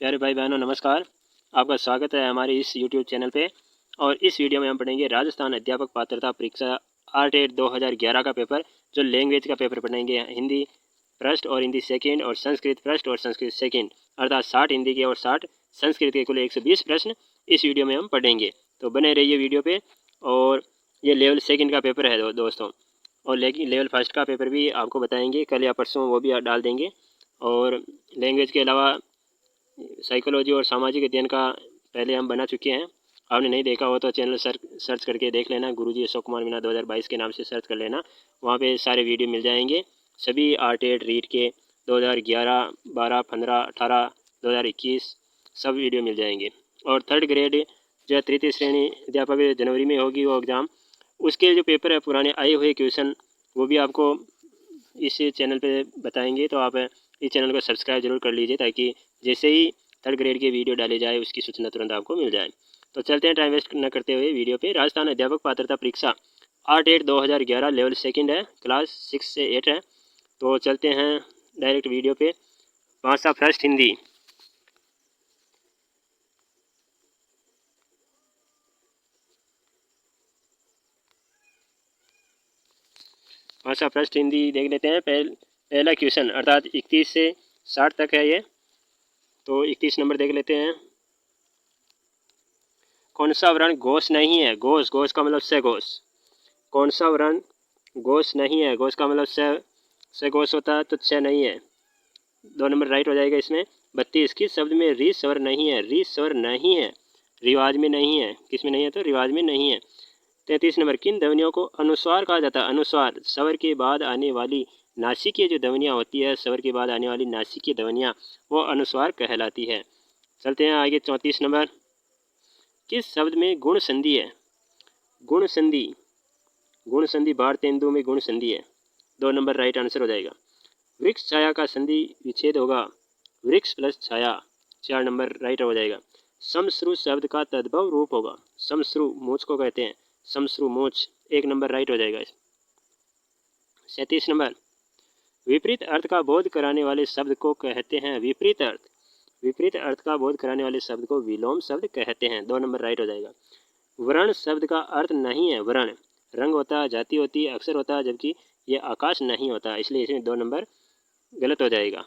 प्यारे भाई बहनों नमस्कार। आपका स्वागत है हमारे इस यूट्यूब चैनल पे। और इस वीडियो में हम पढ़ेंगे राजस्थान अध्यापक पात्रता परीक्षा R-8 2011 का पेपर, जो लैंग्वेज का पेपर पढ़ेंगे। हिंदी फर्स्ट और हिंदी सेकंड और संस्कृत फर्स्ट और संस्कृत सेकंड, अर्थात 60 हिंदी के और 60 संस्कृत के कुल 120 प्रश्न इस वीडियो में हम पढ़ेंगे। तो बने रहिए वीडियो पे। और ये लेवल सेकंड का पेपर है दोस्तों, और लेकिन लेवल फर्स्ट का पेपर भी आपको बताएंगे, कल या परसों वो भी डाल देंगे। और लैंग्वेज के अलावा साइकोलॉजी और सामाजिक अध्ययन का पहले हम बना चुके हैं। आपने नहीं देखा हो तो चैनल सर्च करके देख लेना, गुरुजी अशोक कुमार मीणा 2022 के नाम से सर्च कर लेना। वहाँ पे सारे वीडियो मिल जाएंगे, सभी R-8 रीड के 2011, 12, 15, 18, 2021 सब वीडियो मिल जाएंगे। और थर्ड ग्रेड जो तृतीय श्रेणी अध्यापक जनवरी में होगी वो एग्ज़ाम, उसके जो पेपर है पुराने आए हुए क्वेश्चन वो भी आपको इस चैनल पे बताएंगे। तो आप इस चैनल को सब्सक्राइब जरूर कर लीजिए, ताकि जैसे ही थर्ड ग्रेड की वीडियो डाली जाए उसकी सूचना तुरंत आपको मिल जाए। तो चलते हैं टाइम वेस्ट न करते हुए वीडियो पे। राजस्थान अध्यापक पात्रता परीक्षा R-8 2011 लेवल सेकंड है, क्लास 6 से 8 है। तो चलते हैं डायरेक्ट वीडियो पे। भाषा फर्स्ट हिंदी। भाषा फर्स्ट हिंदी देख लेते हैं। पहला क्वेश्चन, अर्थात 31 से 60 तक है ये। तो 31 नंबर देख लेते हैं। कौन सा वर्ण घोष नहीं है? घोष, घोष का मतलब सघोष। कौन सा वर्ण घोष नहीं है? घोष का मतलब सघोष होता है, तो छ नहीं है। 2 नंबर राइट हो जाएगा इसमें। 32, किस शब्द में री स्वर नहीं है? री स्वर नहीं है, रिवाज में नहीं है। किस में नहीं है? तो रिवाज में नहीं है। 33 नंबर, किन ध्वनियों को अनुस्वार कहा जाता है? अनुस्वार, स्वर के बाद आने वाली नासिकीय जो ध्वनियाँ होती है, स्वर के बाद आने वाली नासिकीय ध्वनियाँ, वो अनुस्वार कहलाती है। चलते हैं आगे। 34 नंबर, किस शब्द में गुण संधि है? गुण संधि, गुण संधि भारतेंदु में गुण संधि है। 2 नंबर राइट आंसर हो जाएगा। वृक्ष छाया का संधि विच्छेद होगा वृक्ष प्लस छाया। 4 नंबर राइट हो जाएगा। समश्रु शब्द का तद्भव रूप होगा। समश्रु मूछ को कहते हैं, समश्रु मूछ। 1 नंबर राइट हो जाएगा। 37 नंबर, विपरीत अर्थ का बोध कराने वाले शब्द को कहते हैं विपरीत अर्थ। विपरीत अर्थ का बोध कराने वाले शब्द को विलोम शब्द कहते हैं। 2 नंबर राइट हो जाएगा। वर्ण शब्द का अर्थ नहीं है वर्ण, रंग होता है, जाति होती है, अक्षर होता है, जबकि ये आकाश नहीं होता, इसलिए इसमें 2 नंबर गलत हो जाएगा।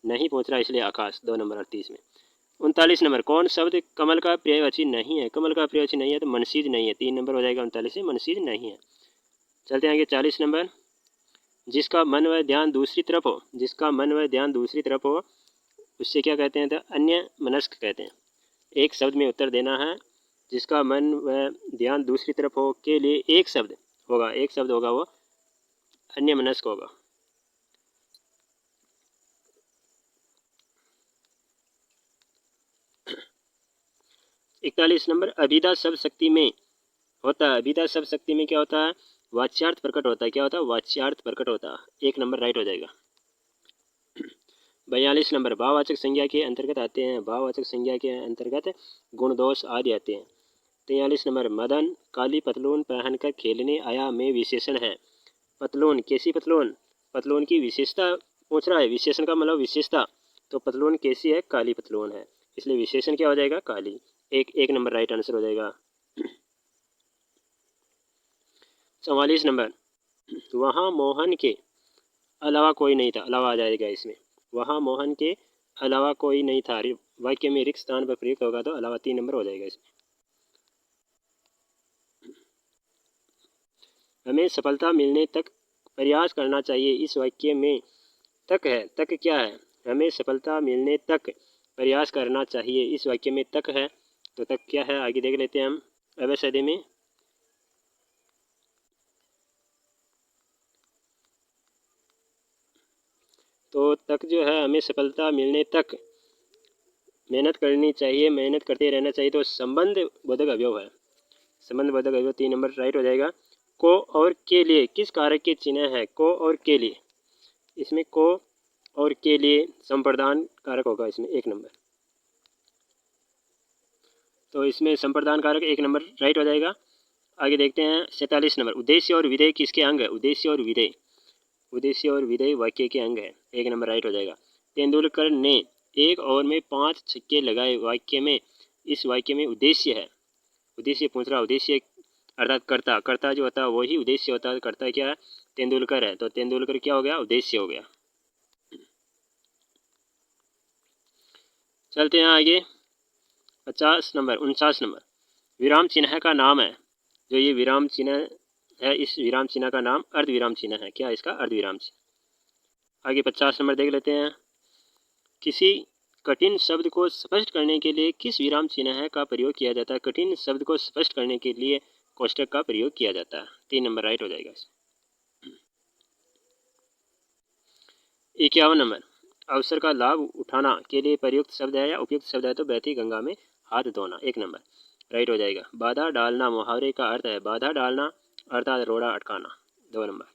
नहीं पहुंच रहा इसलिए आकाश। 2 नंबर 38 में। 39 नंबर, कौन शब्द कमल का पर्यायवाची नहीं है? कमल का पर्यायवाची नहीं है तो मनसीज नहीं है। 3 नंबर हो जाएगा 39 से, मनसीज नहीं है। चलते हैं आगे। 40 नंबर, जिसका मन व ध्यान दूसरी तरफ हो, जिसका मन व ध्यान दूसरी तरफ हो उससे क्या कहते हैं? तो अन्य मनस्क कहते हैं। एक शब्द में उत्तर देना है। जिसका मन व ध्यान दूसरी तरफ हो के लिए एक शब्द होगा, एक शब्द होगा, वो अन्य मनस्क होगा। इकतालीस नंबर, अभिधा शब्द शक्ति में होता है। अभिधा शब्द शक्ति में क्या होता है? वाच्यार्थ प्रकट होता है। क्या होता है? वाच्यार्थ प्रकट होता है। 1 नंबर राइट हो जाएगा। 42 नंबर, भाववाचक संज्ञा के अंतर्गत आते हैं। भाववाचक संज्ञा के अंतर्गत गुण दोष आदि आते हैं। 43 नंबर, मदन काली पतलून पहनकर खेलने आया में विशेषण है। पतलून, कैसी पतलून? पतलून की विशेषता पूछ रहा है। विशेषण का मतलब विशेषता, तो पतलून कैसी है? काली पतलून है, इसलिए विशेषण क्या हो जाएगा? काली। एक नंबर राइट आंसर हो जाएगा। 44 नंबर, वहाँ मोहन के अलावा कोई नहीं था। अलावा आ जाएगा इसमें। वहाँ मोहन के अलावा कोई नहीं था, वाक्य में रिक्त स्थान पर प्रयुक्त होगा तो अलावा। 3 नंबर हो जाएगा इसमें। हमें सफलता मिलने तक प्रयास करना चाहिए, इस वाक्य में तक है। तक क्या है? हमें सफलता मिलने तक प्रयास करना चाहिए, इस वाक्य में तक है। तो तक क्या है आगे देख लेते हैं हम। अवसदे में तो तक जो है, हमें सफलता मिलने तक मेहनत करनी चाहिए, मेहनत करते रहना चाहिए। तो संबंध बोधक अवयव है, संबंध बोधक अवयव। 3 नंबर राइट हो जाएगा। को और के लिए किस कारक के चिन्ह है? को और के लिए, इसमें को और के लिए संप्रदान कारक होगा इसमें। 1 नंबर, तो इसमें संप्रदान कारक 1 नंबर राइट हो जाएगा। आगे देखते हैं 47 नंबर, उद्देश्य और विधेय किसके अंग है? उद्देश्य और विधेय, उद्देश्य और विधेय वाक्य के अंग है। 1 नंबर राइट हो जाएगा। तेंदुलकर ने एक ओवर में 5 छक्के लगाए वाक्य में, इस वाक्य में उद्देश्य है, उद्देश्य पूछ रहा, उद्देश्य अर्थात कर्ता, कर्ता जो होता है वही उद्देश्य होता है। कर्ता क्या है? तेंदुलकर है, तो तेंदुलकर क्या हो गया? उद्देश्य हो गया। चलते हैं आगे 49 नंबर विराम चिन्ह का नाम है। जो ये विराम चिन्ह है, इस विराम चिन्ह का नाम अर्धविराम चिन्ह है। क्या है इसका? अर्धविराम चिन्ह। आगे 50 नंबर देख लेते हैं। किसी कठिन शब्द को स्पष्ट करने के लिए किस विराम चिन्ह का प्रयोग किया जाता है? कठिन शब्द को स्पष्ट करने के लिए कोष्टक का प्रयोग किया जाता है। 3 नंबर राइट हो जाएगा। 51 नंबर अवसर का लाभ उठाना के लिए प्रयुक्त शब्द है या उपयुक्त शब्द है? तो बहती गंगा में हाथ धोना। 1 नंबर राइट हो जाएगा। बाधा डालना मुहावरे का अर्थ है। बाधा डालना अर्थात रोड़ा अटकाना। 2 नंबर।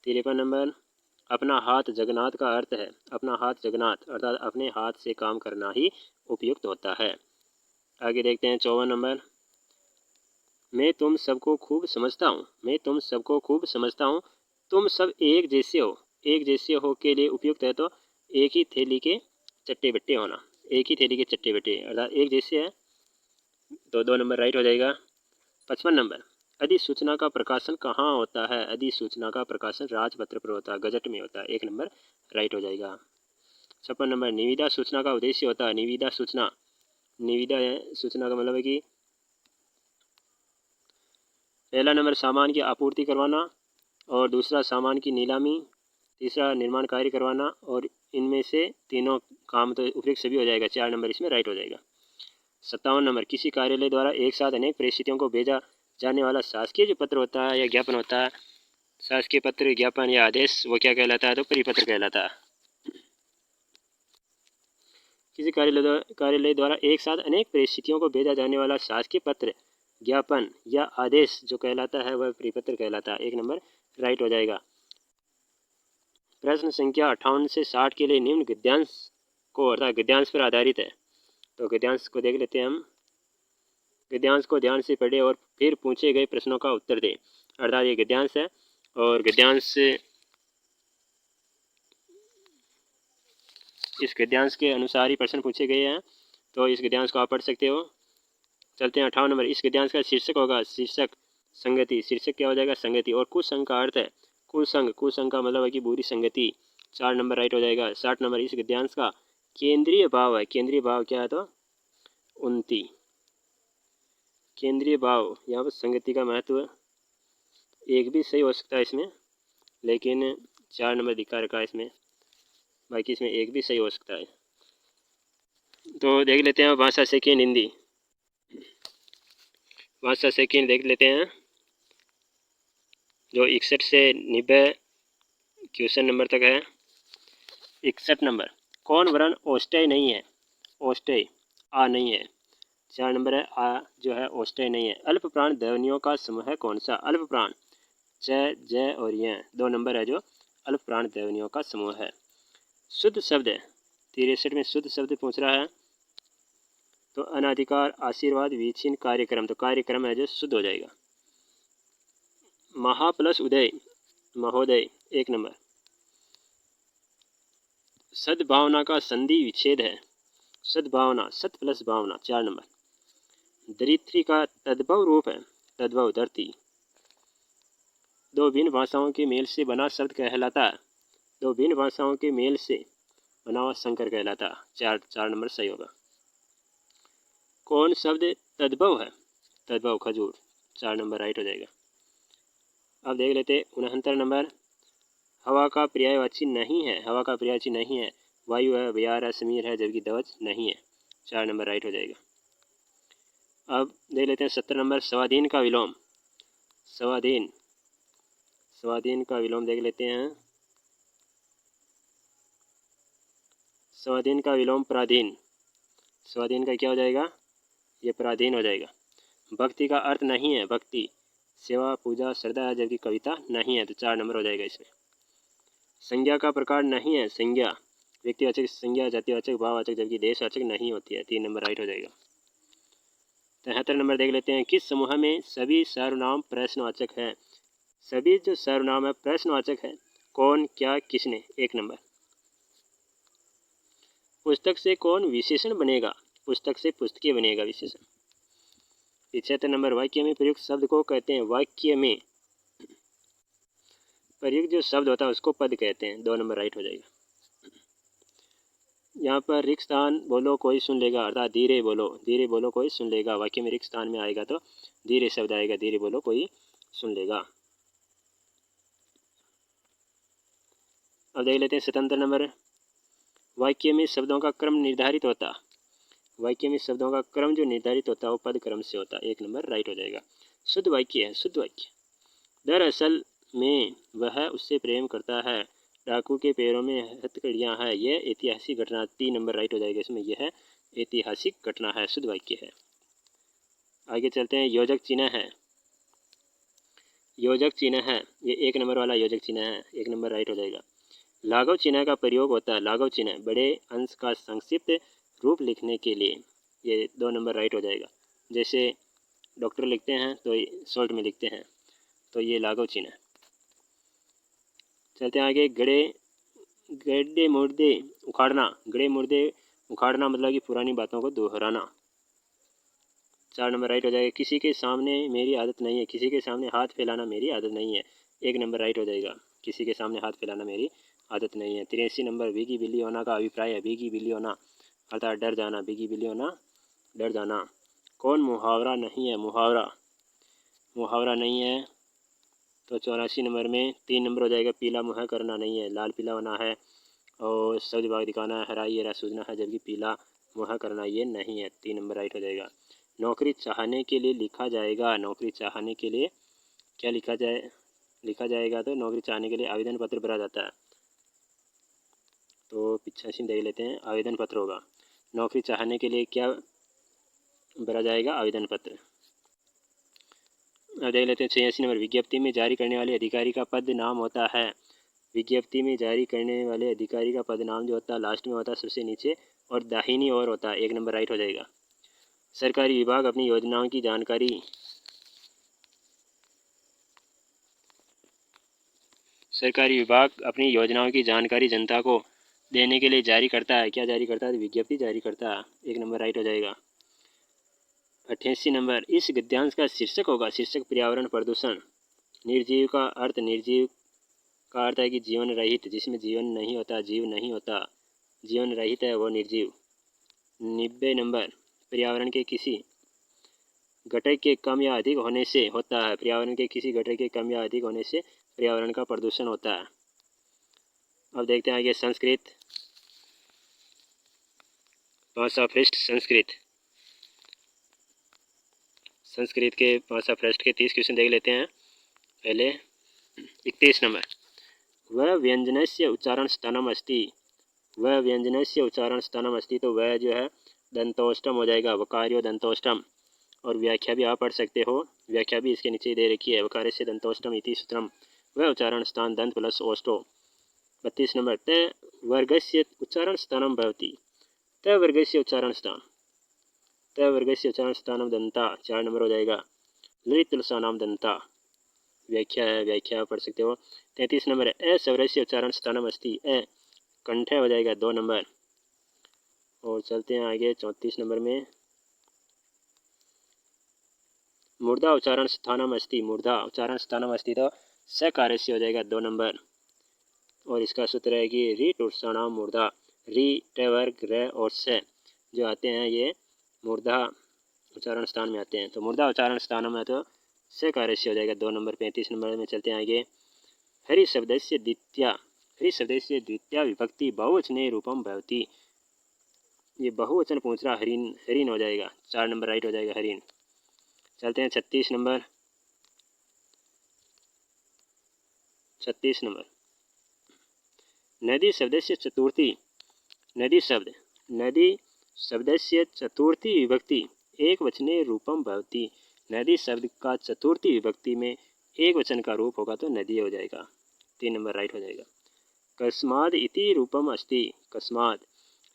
53 नंबर अपना हाथ जगन्नाथ का अर्थ है। अपना हाथ जगन्नाथ अर्थात अपने हाथ से काम करना ही उपयुक्त होता है। आगे देखते हैं 54 नंबर मैं तुम सबको खूब समझता हूँ। मैं तुम सबको खूब समझता हूँ। तुम सब एक जैसे हो। एक जैसे हो के लिए उपयुक्त है तो एक ही थैली के चट्टे बट्टे होना। एक ही थैली के चट्टे बट्टे अर्थात एक जैसे है, तो 2 नंबर राइट हो जाएगा। 55 नंबर अधिसूचना का प्रकाशन कहाँ होता है? अधिसूचना का प्रकाशन राजपत्र पर होता है, गजट में होता है। 1 नंबर राइट हो जाएगा। 56 नंबर निविदा सूचना का उद्देश्य होता है। निविदा सूचना, निविदा सूचना का मतलब है कि पहला नंबर सामान की आपूर्ति करवाना, और दूसरा सामान की नीलामी, तीसरा निर्माण कार्य करवाना, और इनमें से तीनों काम तो उपयुक्त सभी हो जाएगा। 4 नंबर इसमें राइट हो जाएगा। 57 नंबर किसी कार्यालय द्वारा एक साथ अनेक प्रेषितों को भेजा जाने वाला शासकीय जो पत्र होता है या ज्ञापन होता है, शासकीय पत्र, ज्ञापन या आदेश, वो क्या कहलाता है? तो परिपत्र कहलाता है। किसी कार्यालय द्वारा एक साथ अनेक प्रेषितों को भेजा जाने वाला शासकीय पत्र, ज्ञापन या आदेश जो कहलाता है वह परिपत्र कहलाता है। 1 नंबर राइट हो जाएगा। प्रश्न संख्या 58 से 60 के लिए निम्न गद्यांश को अर्थात गद्यांश पर आधारित है। तो गद्यांश को देख लेते हैं हम। गद्यांश को ध्यान से पढ़े और फिर पूछे गए प्रश्नों का उत्तर दें। अर्थात ये गद्यांश है और गद्यांश इस गद्यांश के अनुसार ही प्रश्न पूछे गए हैं, तो इस गद्यांश को आप पढ़ सकते हो। चलते हैं 58 नंबर। इस गद्यांश का शीर्षक होगा शीर्षक संगति। शीर्षक क्या हो जाएगा? संगति। और कुसंग का अर्थ है कुसंग। कुसंग का मतलब है कि बुरी संगति। 4 नंबर राइट हो जाएगा। 60 नंबर इस गद्यांश का केंद्रीय भाव है। केंद्रीय भाव क्या है? तो उन्नति। केंद्रीय भाव यहाँ पर संगति का महत्व एक भी सही हो सकता है इसमें, लेकिन 4 नंबर दिखा रखा है इसमें, बाकी इसमें एक भी सही हो सकता है। तो देख लेते हैं भाषा सेकेंड हिंदी। भाषा सेकेंड देख लेते हैं जो 61 से 90 क्वेश्चन नंबर तक है। 61 नंबर कौन वर्ण ओष्ठ्य नहीं है? ओष्ठ्य आ नहीं है। 4 नंबर है आ जो है ओष्ठ्य नहीं है। अल्प प्राण ध्वनियों का समूह है कौन सा? अल्प प्राण च, ज और य 2 नंबर है जो अल्प प्राण ध्वनियों का समूह है। शुद्ध शब्द 63 में शुद्ध शब्द पूछ रहा है, तो अनाधिकार आशीर्वाद विच्छिन्न कार्यक्रम, तो कार्यक्रम है जो शुद्ध हो जाएगा। महा प्लस उदय महोदय 1 नंबर। सद्भावना का संधि विच्छेद है। सद्भावना सत प्लस भावना 4 नंबर। धरित्री का तद्भव रूप है। तद्भव धरती। 2 भिन्न भाषाओं के मेल से बना शब्द कहलाता है। 2 भिन्न भाषाओं के मेल से बना हुआ संकर कहलाता है। 4 नंबर सही होगा। कौन शब्द तद्भव है? तद्भव खजूर। 4 नंबर राइट हो जाएगा। अब देख लेते 69 नंबर। हवा का पर्यायवाची नहीं है। हवा का पर्यायवाची नहीं है। वायु है, बयार है, समीर है, जबकि ध्वज नहीं है। 4 नंबर राइट हो जाएगा। अब देख लेते हैं 70 नंबर। स्वाधीन का विलोम। स्वाधीन, स्वाधीन का विलोम देख लेते हैं। स्वाधीन का विलोम पराधीन। स्वाधीन का क्या हो जाएगा? ये पराधीन हो जाएगा। भक्ति का अर्थ नहीं है। भक्ति सेवा, पूजा, श्रद्धा है, जबकि कविता नहीं है, तो 4 नंबर हो जाएगा इसमें। संज्ञा का प्रकार नहीं है। संज्ञा व्यक्तिवाचक संज्ञा, जातिवाचक, भाववाचक, जबकि देशवाचक नहीं होती है। 3 नंबर राइट हो जाएगा। 73 नंबर देख लेते हैं। किस समूह में सभी सर्वनाम प्रश्नवाचक है? सभी जो सर्वनाम है प्रश्नवाचक है। कौन, क्या, किसने? 1 नंबर। पुस्तक से कौन विशेषण बनेगा? पुस्तक से पुस्तकीय बनेगा विशेषण। 75 नंबर, वाक्य में प्रयुक्त शब्द को कहते हैं। वाक्य में प्रयुक्त जो शब्द होता है उसको पद कहते हैं। 2 नंबर राइट हो जाएगा। यहाँ पर रिक्त स्थान बोलो कोई सुन लेगा, अर्थात धीरे बोलो कोई सुन लेगा। वाक्य में रिक्त स्थान में आएगा तो धीरे शब्द आएगा, धीरे बोलो कोई सुन लेगा। अब देख लेते हैं 77 नंबर, वाक्य में शब्दों का क्रम निर्धारित होता। वाक्य में शब्दों का क्रम जो निर्धारित होता है वो पद क्रम से होता है। 1 नंबर राइट हो जाएगा। शुद्ध वाक्य है, शुद्ध वाक्य। दरअसल में वह उससे प्रेम करता है, डाकू के पैरों में हथकड़ियाँ है, यह ऐतिहासिक घटना। 3 नंबर राइट हो जाएगा इसमें, यह ऐतिहासिक घटना है, शुद्ध वाक्य है। आगे चलते हैं, योजक चिन्ह है। योजक चिन्ह है, ये 1 नंबर वाला योजक चिन्ह है। 1 नंबर राइट हो जाएगा। लाघव चिन्ह का प्रयोग होता है। लाघव चिन्ह बड़े अंश का संक्षिप्त रूप लिखने के लिए। ये 2 नंबर राइट हो जाएगा। जैसे डॉक्टर लिखते हैं तो शॉर्ट में लिखते हैं, तो ये लाघव चिन्ह। चलते हैं आगे, गड्ढे मुर्दे उखाड़ना। गड्ढे मुर्दे उखाड़ना मतलब कि पुरानी बातों को दोहराना। 4 नंबर राइट हो जाएगा। किसी के सामने मेरी आदत नहीं है, किसी के सामने हाथ फैलाना मेरी आदत नहीं है। 1 नंबर राइट हो जाएगा। किसी के सामने हाथ फैलाना मेरी आदत नहीं है। 83 नंबर, भीगी बिल्ली होना का अभिप्राय है। भीगी बिल्ली होना अर्थात डर जाना, भीगी बिल्ली होना डर जाना। कौन मुहावरा नहीं है? मुहावरा नहीं है तो 84 नंबर में 3 नंबर हो जाएगा। पीला मुँह करना नहीं है, लाल पीला होना है। और शब्द भाग दिखाना है, हरा ये सूझना है, जबकि पीला मुँह करना ये नहीं है। 3 नंबर राइट हो जाएगा। नौकरी चाहने के लिए लिखा जाएगा। नौकरी चाहने के लिए क्या लिखा जाएगा तो नौकरी चाहने के लिए आवेदन पत्र भरा जाता है। तो 85 देख लेते हैं, आवेदन पत्र होगा। नौकरी चाहने के लिए क्या भरा जाएगा? आवेदन पत्र। अब देख लेते हैं 86 नंबर, विज्ञप्ति में जारी करने वाले अधिकारी का पद नाम होता है। विज्ञप्ति में जारी करने वाले अधिकारी का पद नाम जो होता है लास्ट में होता है, सबसे नीचे और दाहिनी ओर होता है। 1 नंबर राइट हो जाएगा। सरकारी विभाग अपनी योजनाओं की जानकारी जनता को देने के लिए जारी करता है। क्या जारी करता है? विज्ञप्ति जारी करता है। 1 नंबर राइट हो जाएगा। 88 नंबर, इस गद्यांश का शीर्षक होगा। शीर्षक पर्यावरण प्रदूषण। निर्जीव का अर्थ है कि जीवन रहित, जिसमें जीवन नहीं होता, जीव नहीं होता, जीवन रहित है वो निर्जीव। 90 नंबर, पर्यावरण के किसी घटक के कम या अधिक होने से होता है। पर्यावरण के किसी घटक के कम या अधिक होने से पर्यावरण का प्रदूषण होता है। अब देखते हैं आगे, संस्कृत भाषा पृष्ठ। संस्कृत के भाषा पृष्ठ के 30 क्वेश्चन देख लेते हैं। पहले 31 नंबर, वह व्यंजनस्य उच्चारण स्थानम अस्ति। वह व्यंजनस्य उच्चारण स्थानम अस्ति, तो वह जो है दंतोष्टम हो जाएगा। वकार्यो दंतोष्टम। और व्याख्या भी आप पढ़ सकते हो, व्याख्या भी इसके नीचे दे रखी है। वकारस्य दंतोष्टम इति सूत्रम, वह उच्चारण स्थान दंत प्लस ओष्टो। 32 नंबर, त वर्गस्य उच्चारण स्थानम भवति। त वर्गस्य उच्चारण स्थानम दंता। 4 नंबर हो जाएगा। ललित तुलसानाम दंता। व्याख्या है, व्याख्या पढ़ सकते हो। 33 नंबर, अ स्वरस्य उच्चारण स्थानम अस्ति। अ कंठ हो जाएगा। 2 नंबर। और चलते हैं आगे 34 नंबर में, मूर्धा उच्चारण स्थानम अस्ति। मूर्धा उच्चारण स्थानम अस्ति, तो सकारस्य हो जाएगा। 2 नंबर। और इसका सूत्र है कि री टुर्षणाम मूर्धा। री ट वर्ग र और स जो आते हैं ये मूर्धा उच्चारण स्थान में आते हैं। तो मूर्धा उच्चारण स्थान में तो सकारस्य हो जाएगा। 2 नंबर। 35 नंबर में चलते हैं आगे, हरि शब्दस्य द्वितीया विभक्ति बहुवचने रूपम भवति। ये बहुवचन पूछ रहा, हरिन हो जाएगा। 4 नंबर राइट हो जाएगा, हरिन। चलते हैं 36 नंबर। नदी शब्दस्य चतुर्थी विभक्ति एक वचने रूपम भवति। नदी शब्द का चतुर्थी विभक्ति में एक वचन का रूप होगा तो नदी हो जाएगा। 3 नंबर राइट हो जाएगा। कस्माद इति रूपम अस्ति। कस्माद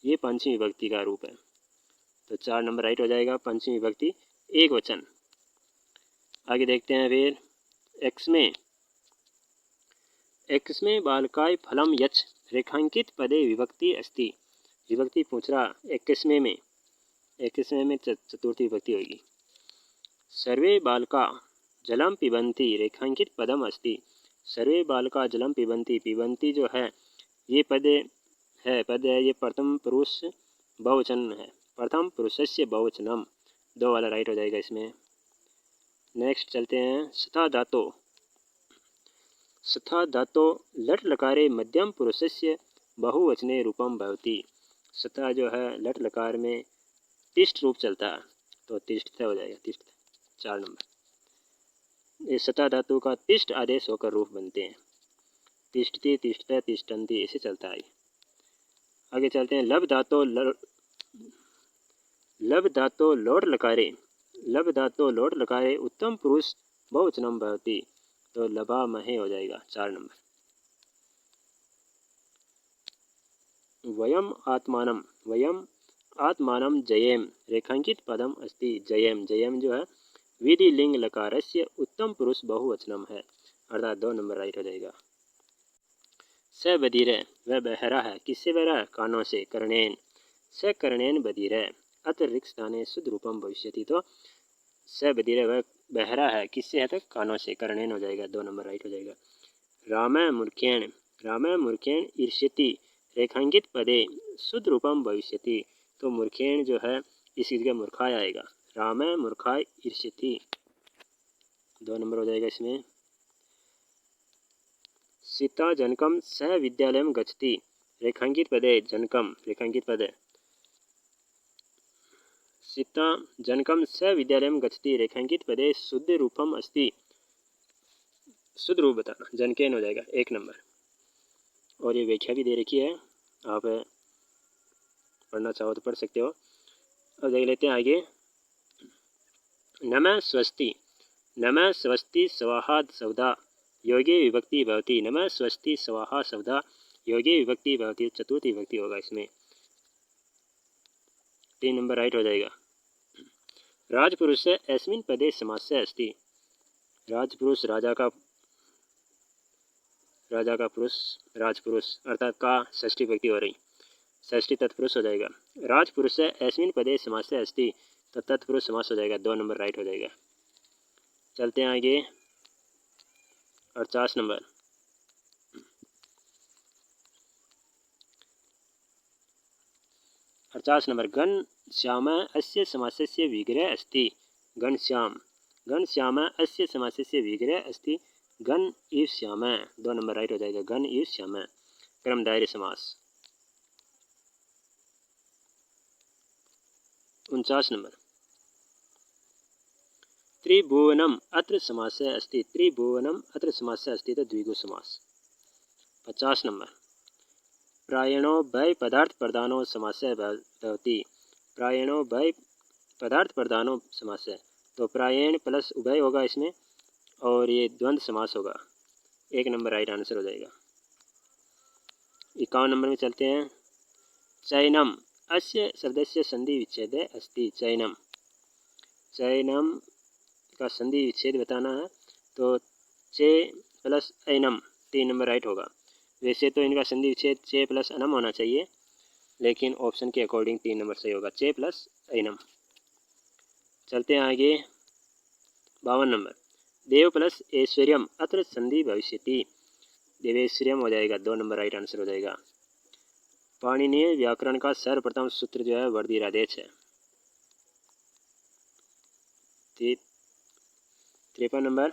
ये पंचमी विभक्ति का रूप है, तो 4 नंबर राइट हो जाएगा। पंचमी विभक्ति एक वचन। आगे देखते हैं फिर, एक्स में बालकाय फलम यच रेखांकित पदे विभक्ति अस्ति। विभक्ति पूछ रहा 21वें में चतुर्थी विभक्ति होगी। सर्वे बालका जलम पिबंती रेखांकित पदम अस्ति। सर्वे बालका जलम पिबंती, पिबंती जो है ये पद है ये प्रथम पुरुष बहुवचन है, प्रथम पुरुषस्य बहुवचनम, 2 वाला राइट हो जाएगा इसमें। नेक्स्ट चलते हैं सथा धातो लट लकारे मध्यम पुरुषस्य बहुवचने रूपम भवति। सथा जो है लट लकार में तिष्ठ रूप चलता है तो तिष्ठ हो जाएगा, तिष्ठ 4 नंबर। ये सथा धातु का तिष्ठ आदेश होकर रूप बनते हैं, तिष्ठति तिष्ठते तिष्ठन्ति ऐसे चलता है। आगे चलते हैं लब धातो लोट लकारे उत्तम पुरुष बहुवचनम भवति, तो लभा महे हो जाएगा 4 नंबर। वयम आत्मानं जयेम रेखांकित पदम अस्ति। जयम जो है विधि लिंग लकारस्य उत्तम पुरुष बहुवचनम है, अर्थात 2 नंबर राइट हो जाएगा। स बधिर वह बहरा है, किससे बहरा है? कानों से, कर्णेन। स कर्णेन बधिर अत्र रिक्त स्थाने शुद्ध रूपम भविष्यति, तो स बधिर वह बहरा है, किससे है? तो कानों से, कर्णेन हो जाएगा, 2 नंबर राइट हो जाएगा। राम मूर्खेण ईर्ष्यति रेखांकित पदे शुद्ध रूपम भविष्यति, तो मूर्खेण जो है इसी जगह मूर्खाय आएगा। राम मूर्खाय ईर्ष्यति, 2 नंबर हो जाएगा इसमें। सीता जनकम सह विद्यालयम गच्छति रेखांकित पदे जनकम रेखांकित पदे। सीता जनकम सह विद्यालयम गच्छति रेखांकित पदे शुद्ध रूपम अस्ति, शुद्ध रूप बताना, जनकेन हो जाएगा 1 नंबर। और ये व्याख्या भी दे रखी है, आप पढ़ना चाहो तो पढ़ सकते हो। अब देख लेते हैं आगे। नमः स्वस्ति स्वाहा सौदा योगे विभक्ति भवति। नमः स्वस्ति स्वाहा सौदा योगे विभक्ति भवति, चतुर्थी विभक्ति होगा इसमें, 3 नंबर राइट हो जाएगा। राजपुरुष अस्मिन् पदे समासः अस्ति। राजपुरुष राजा का पुरुष, राजपुरुष अर्थात का षष्ठी विभक्ति हो रही, षष्ठी तत्पुरुष हो जाएगा। राजपुरुष अस्मिन् पदे समासः अस्ति, तो तत्पुरुष समास हो जाएगा, 2 नंबर राइट हो जाएगा। चलते हैं आगे 48 नंबर। घन श्याम अस्य समासस्य विग्रह अस्ति। घन श्याम अस्य समासस्य विग्रह अस्ति, घन इव श्याम, 2 नंबर राइट हो जाएगा, घन इव श्याम, क्रमदायरी समास। 49 नंबर। त्रिभुवनम अत्र समासः अस्ति। त्रिभुवनम अत्र समासः अस्ति, तो द्विगु समास। 50 नंबर। प्रायणो भय पदार्थ प्रधानो समासः भवति। प्रायणो भय पदार्थ प्रधानो समासः, तो प्रायण प्लस उभय होगा इसमें, और ये द्वंद्व समास होगा, 1 नंबर राइट आंसर हो जाएगा। 51 नंबर में चलते हैं। चैनम अस्य शब्दस्य संधि विच्छेद अस्ति। चैनम का संधि विच्छेद बताना है, तो चे प्लस ऐनम, 3 नंबर राइट होगा। वैसे तो इनका संधि विच्छेद चे प्लस अनम होना चाहिए, लेकिन ऑप्शन के अकॉर्डिंग 3 नंबर सही होगा, चे प्लस ऐनम। चलते हैं आगे 52 नंबर। देव प्लस ऐश्वर्यम अत्र संधि भविष्यति। देवेश्वर्यम हो जाएगा, 2 नंबर राइट आंसर हो जाएगा। पाणिनीय व्याकरण का सर्वप्रथम सूत्र जो है वर्धिरादेश है। 53 नंबर।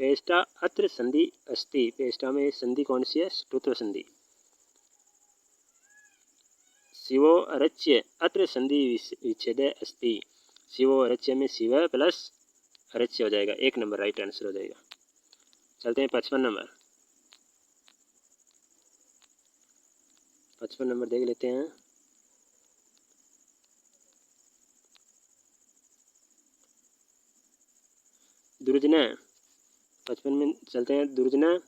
पेष्टा अत्र संधि अस्ति। पेष्टा में संधि कौन सी है? ष्टुत्व संधि। शिवो अरच्य अत्र संधि विच्छेद अस्ति। शिवो अरच्य में शिव प्लस अरच्य हो जाएगा, 1 नंबर राइट आंसर हो जाएगा। चलते हैं 55 नंबर। 55 नंबर देख लेते हैं। दुर्जना 55 में चलते हैं। दुर्जना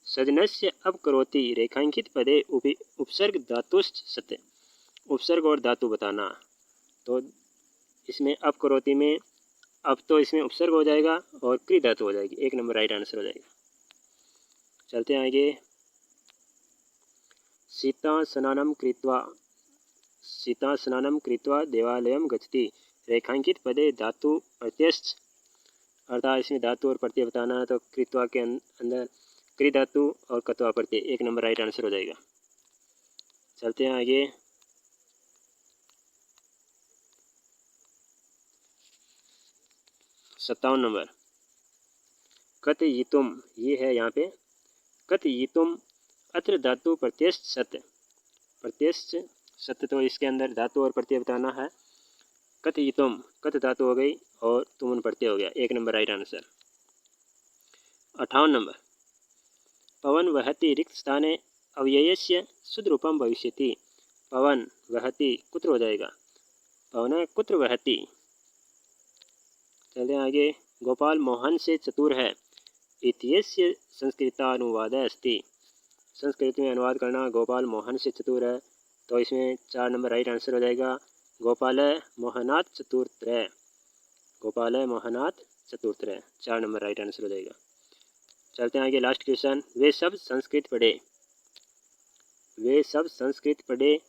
सजनस्य अपकरोति रेखांकित पदे उपसर्ग धातुश्च सत्य। उपसर्ग और धातु बताना, तो इसमें अपकरोति में अब तो इसमें उपसर्ग हो जाएगा और क्रि धातु हो जाएगी, 1 नंबर राइट आंसर हो जाएगा। चलते हैं आगे। शीतासनानं कृत्वा देवालयं गच्छति। रेखांकित पदे धातु प्रत्ययश्च, अर्थात इसमें धातु और प्रत्यय बताना है, तो कृत्वा के अंदर कृ धातु और कत्वा प्रत्यय, 1 नंबर राइट आंसर हो जाएगा। चलते हैं आगे। 57 नंबर। कथयितुम, ये है यहाँ पे कथयितुम, अत्र धातु प्रत्ययश्च सत्य, प्रत्ययश्च सत्य, तो इसके अंदर धातु और प्रत्यय बताना है। कथयितुम, कथ धातु हो गई और तुमुन प्रत्यय हो गया, 1 नंबर राइट आंसर। 58 नंबर। पवन वहति रिक्त स्थाने अव्ययस्य शुद्ध रूपम भविष्यति। पवन वहति कुत्र हो जाएगा, पवन कुत्र वहति। चलते आगे। गोपाल मोहन से चतुर है, इत्यस्य संस्कृतानुवादः अस्ति। संस्कृत में अनुवाद करना, गोपाल मोहन से चतुर है, तो इसमें 4 नंबर राइट आंसर हो जाएगा। गोपाल मोहनात् चतुर्त्रय, गोपाल मोहनात् चतुर्त्रय, 4 नंबर राइट आंसर हो जाएगा। चलते हैं आगे। Last question. वे सब संस्कृत पढ़े, वे सब संस्कृत पढ़े,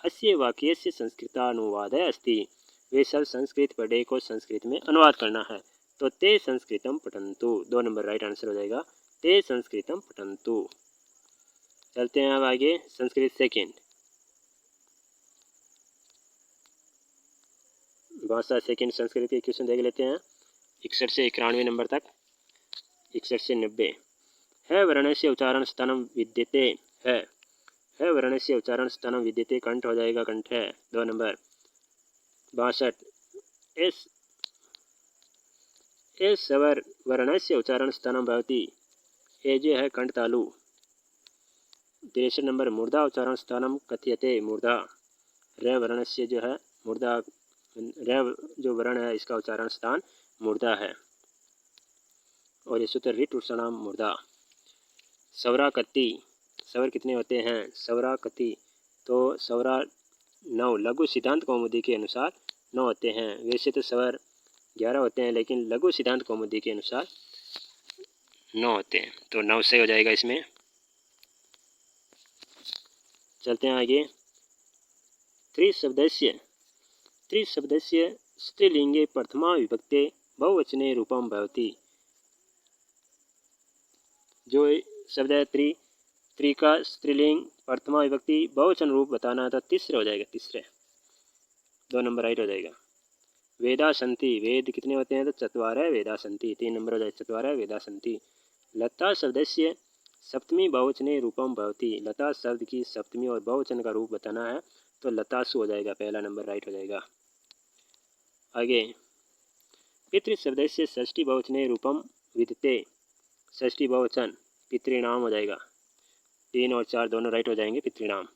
अस्य वाक्यस्य संस्कृतानुवादः अस्ति। वे सब संस्कृत पढ़े को संस्कृत में अनुवाद करना है, तो ते संस्कृतम पठन्तु, 2 नंबर राइट आंसर हो जाएगा। ते संस्कृतम पठन्तु। चलते हैं अब आगे। संस्कृत सेकेंड, भाषा सेकेंड संस्कृत के क्वेश्चन देख लेते हैं। 61 से 91 नंबर तक, 61 से 90। है वर्ण से उच्चारण स्थानम विद्यते, है वर्ण से उच्चारण स्थानम विद्यते, कंठ हो जाएगा, कंठ है, 2 नंबर। 62। एस सवर वर्ण से उच्चारण स्थानम भवति, ए जो है कंठ तालु। 63 नंबर। मूर्धा उच्चारण स्थानम कथ्यते, मूर्धा, र वर्ण से जो है मूर्धा, र जो वर्ण है इसका उच्चारण स्थान मूर्धा है, और ये सूत्र रिट उत्सनाम मूर्धा। सवरा कति, सवर कितने होते हैं, सवरा कति, तो सवरा 9, लघु सिद्धांत कौमुदी के अनुसार 9 होते हैं। वैसे तो सवर 11 होते हैं, लेकिन लघु सिद्धांत कौमुदी के अनुसार 9 होते हैं, तो 9 से हो जाएगा इसमें। चलते हैं आगे। त्रिशब्दस्य स्त्रीलिंगे प्रथमा विभक्ते बहुवचने रूपम भवति। जो शब्द है त्रि का स्त्रीलिंग प्रथमा विभक्ति बहुवचन रूप बताना था, तीसरे हो जाएगा, तीसरे, 2 नंबर राइट हो जाएगा। वेदा संति, वेद कितने होते हैं, तो चत्वारः वेदा संति, 3 नंबर हो जाएगा, चत्वारः वेदा संति। लता शब्दस्य सप्तमी बहुवचने रूपम भवति, लता शब्द की सप्तमी और बहुवचन का रूप बताना है, तो लतासु हो जाएगा, पहला नंबर राइट हो जाएगा। आगे। पितृ शब्दस्य षष्ठी बहुवचने रूपम विद्यते, षष्ठी बहुवचन पितृनाम हो जाएगा, 3 और 4 दोनों राइट हो जाएंगे, पितृनाम।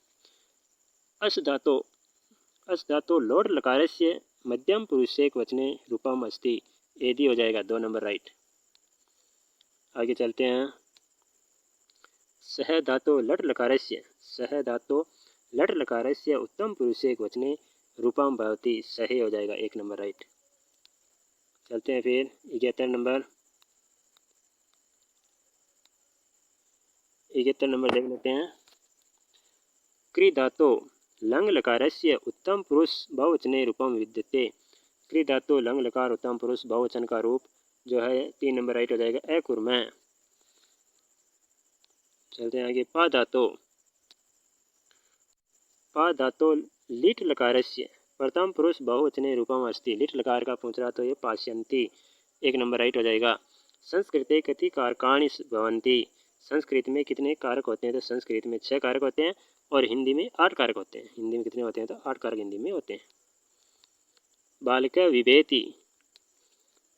अस धातो लोट लकारस्य मध्यम पुरुषेक वचने रूपम अस्ति, एदी हो जाएगा, 2 नंबर राइट। आगे चलते हैं। सह धातो लट लकारस्य उत्तम पुरुषेक वचने रूपम भवति, सहे हो जाएगा, 1 नंबर राइट। चलते हैं फिर 71 नंबर। 71 नंबर देख लेते हैं। क्री धातो लंग लकारस्य उत्तम पुरुष बहुवचने रूपम विद्यते, क्री धातो लंग लकार उत्तम पुरुष बहुवचन का रूप जो है 3 नंबर राइट हो जाएगा, अकुर्मः। चलते हैं आगे। पा धातो लिट लकारस्य प्रथम पुरुष बहुवचने रूपम अस्ति, लिट लकार का पूछ रहा तो ये पाश्यन्ति, 1 नंबर राइट हो जाएगा। संस्कृते कति कारकाणि भवन्ति, संस्कृत में कितने कारक होते हैं, तो संस्कृत में 6 कारक होते हैं, और हिंदी में 8 कारक होते हैं। हिंदी में कितने होते हैं, तो 8 कारक हिंदी में होते हैं। बालक विभेति,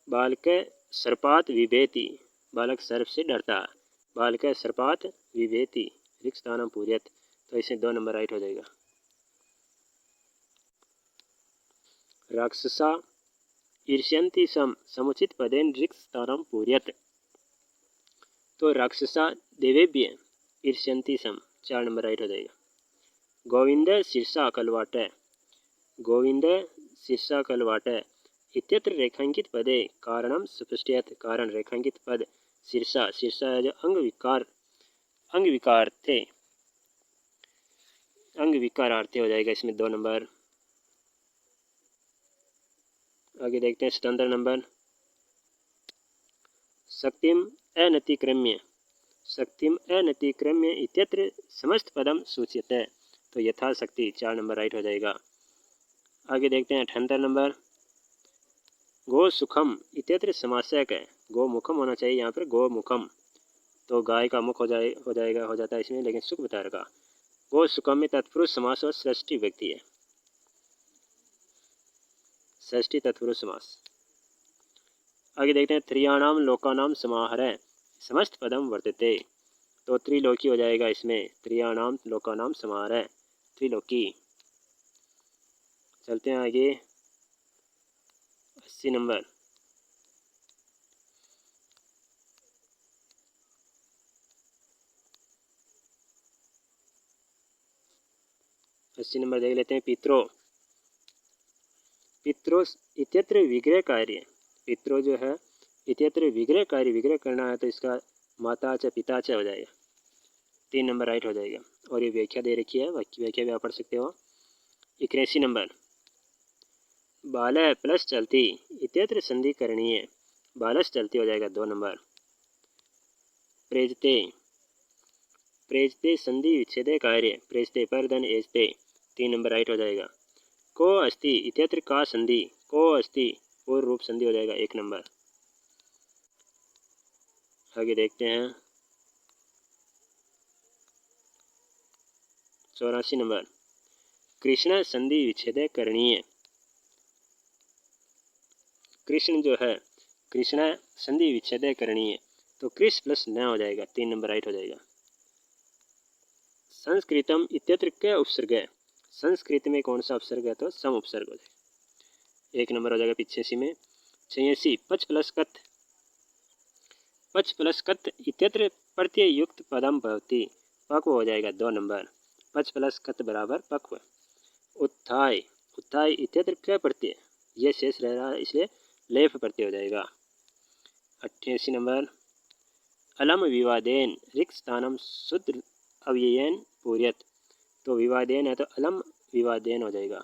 बालक सर्पात विभेति, बालक सर्प से डरता है, बालक सर्पात विभेति रिक्स्थानम पूर्यत, तो इसे 2 नंबर राइट हो जाएगा। राक्षसा ईर्ष्यन्ति समुचित पदेन रिक्स्थानम पूर्यत, तो राक्षसा देवेभ्य ईर्ष्यन्ति सम, 4 नंबर राइट हो जाएगा। गोविंद शीर्षा कलवाट, गोविंद शीर्षा कलवाट इत्यत्र रेखांकित पदे कारणम सुपृष्ठयत, कारण रेखांकित पद शीर्षा, शीर्षा है जो अंग विकार थे, अंग विकारार्थी हो जाएगा इसमें 2 नंबर। आगे देखते हैं 77 नंबर। शक्तिम अनतिक्रम्य, शक्तिम अनतिक्रम्य इत्यत्र समस्त पदम सूच्यते, तो यथाशक्ति 4 नंबर राइट हो जाएगा। आगे देखते हैं 78 नंबर। गो सुखम इत्यत्र समासक है, गो मुखम होना चाहिए यहाँ पर, गो मुखम, तो गाय का मुख हो जाता है इसमें, लेकिन सुख बता रखा। गो सुखम में तत्पुरुष समास और षष्ठी व्यक्ति है, षष्ठी तत्पुरुष समास। आगे देखते हैं त्रियाणाम लोकानाम समाहरः समस्त पदम वर्तते, तो त्रिलोकी हो जाएगा इसमें, त्रियाणाम लोकानाम समाहरः त्रिलोकी। चलते हैं आगे 80 नंबर। देख लेते हैं। पित्रो, पित्रो इत्यत्र विग्रह कार्य, पित्रो जो है इत्यत्र विग्रह कार्य, विग्रह करना है तो इसका माता च पिता च हो जाएगा, 3 नंबर राइट हो जाएगा। और ये व्याख्या दे रखी है, व्याख्या भी आप पढ़ सकते हो। 81 नंबर। बाल प्लस चलती इत्यत्र संधि करनी है, बालस चलती हो जाएगा 2 नंबर। प्रेजते, प्रेजते संधि विच्छेदे कार्य, प्रेजते पर धन एजते, 3 नंबर राइट हो जाएगा। को अस्ति इत्यत्र का संधि, को अस्ति पूर्व रूप संधि हो जाएगा 1 नंबर। आगे देखते हैं 84 नंबर। कृष्ण संधि विच्छेदे करणीय, कृष्ण जो है कृष्ण संधि विच्छेदे करणीय, तो कृष्ण प्लस न हो जाएगा, 3 नंबर राइट हो जाएगा। संस्कृतम इत्यत्र क्या उपसर्ग है, संस्कृत में कौन सा उपसर्ग है, तो सम उपसर्ग हो जाएगा, 1 नंबर हो जाएगा। 85 में 86 पच प्लस कथ, पच प्लस कथ इत्यत्र प्रत्यय युक्त पदम भवति, पक्व हो जाएगा 2 नंबर, पच प्लस कथ बराबर पक्व। उत्थाय, उत्थाय इत्यत्र क्या प्रत्यय, ये शेष रह रहा है इसलिए लेफ प्रत्यय हो जाएगा। 88 नंबर। अलम विवादेन रिक्त स्थानम शुद्ध अव्ययन पूर्यत, तो विवादेन है तो अलम विवादेन हो जाएगा,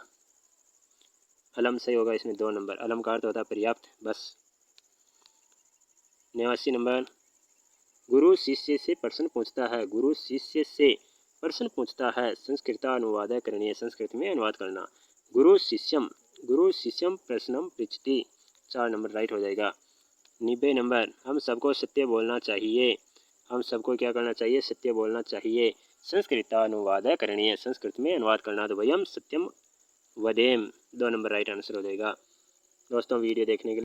अलम सही होगा इसमें 2 नंबर। अलम का अर्थ होता है पर्याप्त, बस। 89 नंबर। गुरु शिष्य से प्रश्न पूछता है, गुरु शिष्य से प्रश्न पूछता है, संस्कृतानुवाद करनी है, संस्कृत में अनुवाद करना। गुरु शिष्यम प्रश्नम पृच्छति, 4 नंबर राइट हो जाएगा। 90 नंबर। हम सबको सत्य बोलना चाहिए, हम सबको क्या करना चाहिए, सत्य बोलना चाहिए, संस्कृतानुवाद करनी है, संस्कृत में अनुवाद करना, तो वयम सत्यम वदेम, 2 नंबर राइट आंसर हो जाएगा। दोस्तों वीडियो देखने के लिए